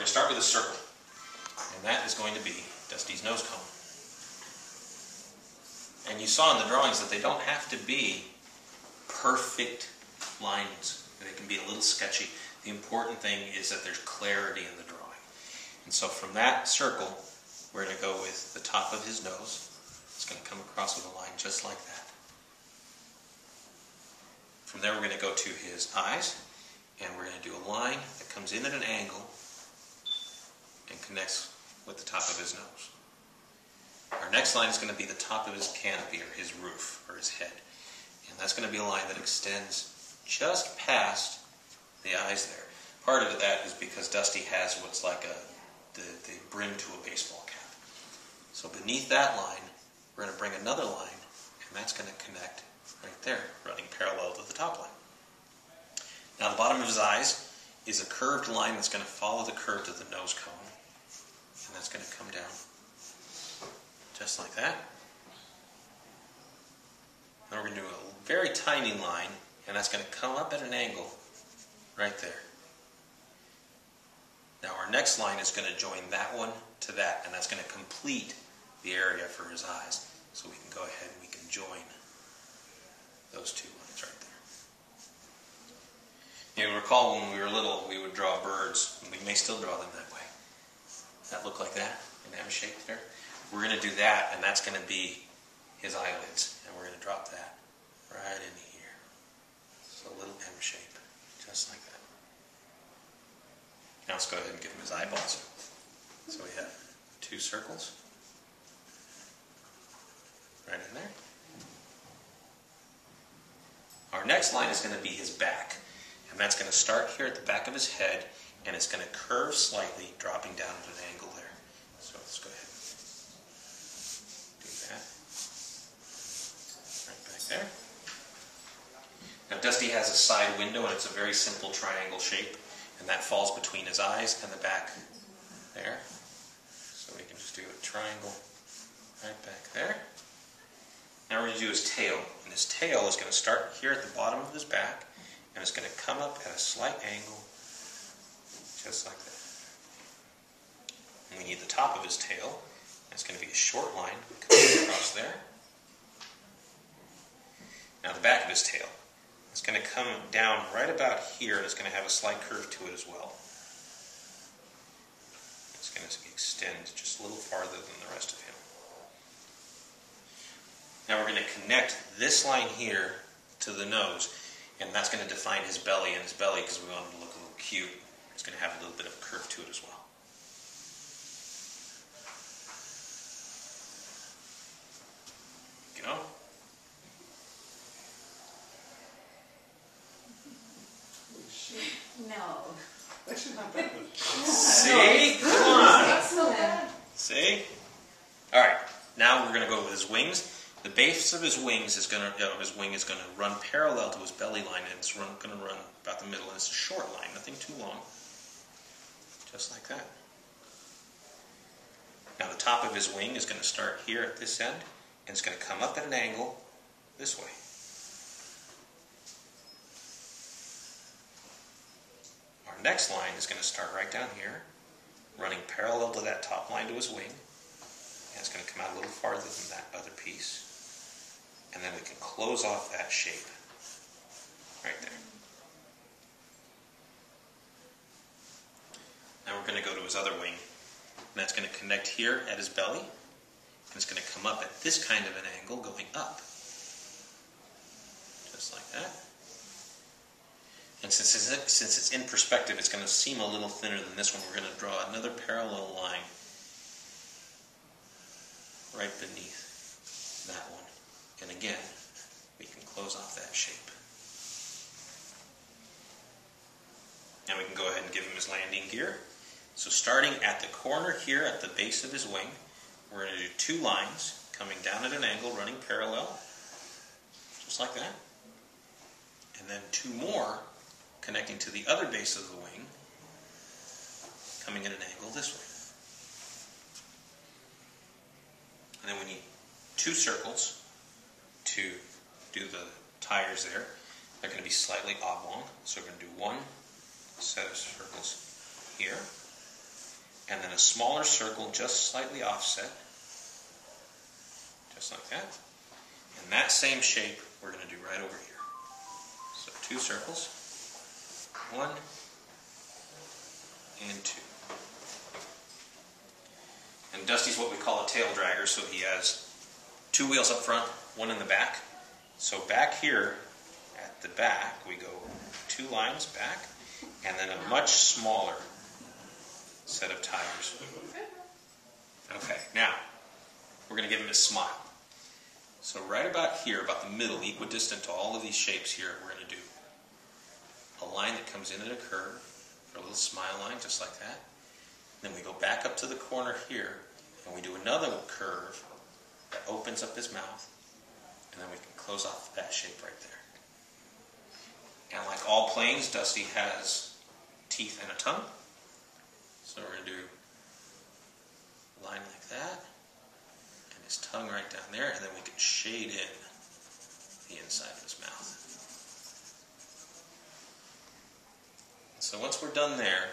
going to start with a circle, and that is going to be Dusty's nose cone. And you saw in the drawings that they don't have to be perfect lines. They can be a little sketchy. The important thing is that there's clarity in the drawing. And so from that circle, we're going to go with the top of his nose. It's going to come across with a line just like that. From there, we're going to go to his eyes, and we're going to do a line that comes in at an angle and connects with the top of his nose. Our next line is going to be the top of his canopy, or his roof, or his head. And that's going to be a line that extends just past the eyes there. Part of that is because Dusty has what's like the brim to a baseball cap. So beneath that line, we're going to bring another line, and that's going to connect right there, running parallel to the top line. Now the bottom of his eyes is a curved line that's going to follow the curve to the nose cone, and that's going to come down just like that. Then we're going to do a very tiny line, and that's going to come up at an angle right there. Now our next line is going to join that one to that, and that's going to complete the area for his eyes. So we can go ahead and we can join those two lines right there. You'll recall when we were little, we would draw birds, and we may still draw them that way. That look like that, an M shape there. We're going to do that, and that's going to be his eyelids, and we're going to drop that right in here. So a little M shape, just like that. Now let's go ahead and give him his eyeballs. So we have two circles right in there. Our next line is going to be his back, and that's going to start here at the back of his head, and it's going to curve slightly, dropping down at an angle there. So let's go ahead and do that. Right back there. Now Dusty has a side window, and it's a very simple triangle shape, and that falls between his eyes and the back there. So we can just do a triangle right back there. Now we're going to do his tail, and his tail is going to start here at the bottom of his back, and it's going to come up at a slight angle, just like that. And we need the top of his tail, and it's going to be a short line coming across there. Now the back of his tail, it's going to come down right about here, and it's going to have a slight curve to it as well. It's going to extend just a little farther than the rest of him. Now we're going to connect this line here to the nose, and that's going to define his belly, and his belly, because we want him to look a little cute, it's going to have a little bit of a curve to it as well. Go. No. Actually not bad. See? Come on. Excellent. See? Alright, now we're going to go with his wings. The base of his wings is going to run parallel to his belly line, and it's going to run about the middle, and it's a short line, nothing too long. Just like that. Now the top of his wing is going to start here at this end, and it's going to come up at an angle this way. Our next line is going to start right down here, running parallel to that top line to his wing, and it's going to come out a little farther than that other piece. And then we can close off that shape right there. Now we're going to go to his other wing, and that's going to connect here at his belly, and it's going to come up at this kind of an angle going up. Just like that. And since it's in perspective, it's going to seem a little thinner than this one. We're going to draw another parallel line right beneath that one. And again, we can close off that shape. Now we can go ahead and give him his landing gear. So starting at the corner here at the base of his wing, we're going to do two lines coming down at an angle, running parallel, just like that. And then two more connecting to the other base of the wing, coming at an angle this way. And then we need two circles to do the tires there. They're going to be slightly oblong, so we're going to do one set of circles here. and then a smaller circle just slightly offset, just like that. And that same shape we're going to do right over here. So 2 circles, 1 and 2. And Dusty's what we call a tail dragger, so he has 2 wheels up front, 1 in the back. So back here, at the back, we go 2 lines back, and then a much smaller set of tires. Okay, now, we're going to give him a smile. So right about here, about the middle, equidistant to all of these shapes here, we're going to do a line that comes in at a curve, for a little smile line, just like that. Then we go back up to the corner here, and we do another curve that opens up his mouth, and then we can close off that shape right there. And like all planes, Dusty has teeth and a tongue. So we're going to do a line like that, and his tongue right down there, and then we can shade in the inside of his mouth. So once we're done there,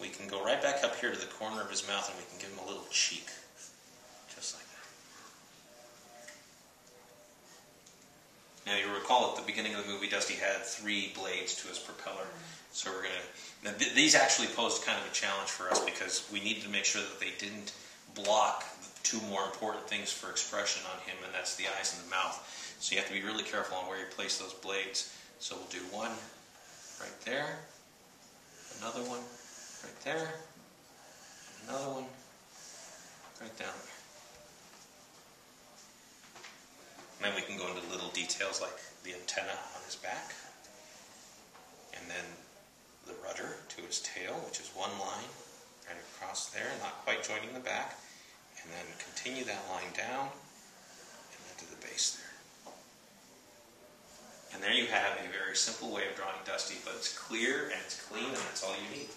we can go right back up here to the corner of his mouth, and we can give him a little cheek, just like that. Now you recall at the beginning of the movie, Dusty had 3 blades to his propeller. So we're going to... Now these actually posed kind of a challenge for us because we needed to make sure that they didn't block 2 more important things for expression on him, and that's the eyes and the mouth. So you have to be really careful on where you place those blades. So we'll do one right there, another one right there, and another one right down there. And then we can go into little details like the antenna on his back, and then the rudder to his tail, which is 1 line right across there, not quite joining the back, and then continue that line down, and then to the base there. And there you have a very simple way of drawing Dusty, but it's clear and it's clean, and that's all you need.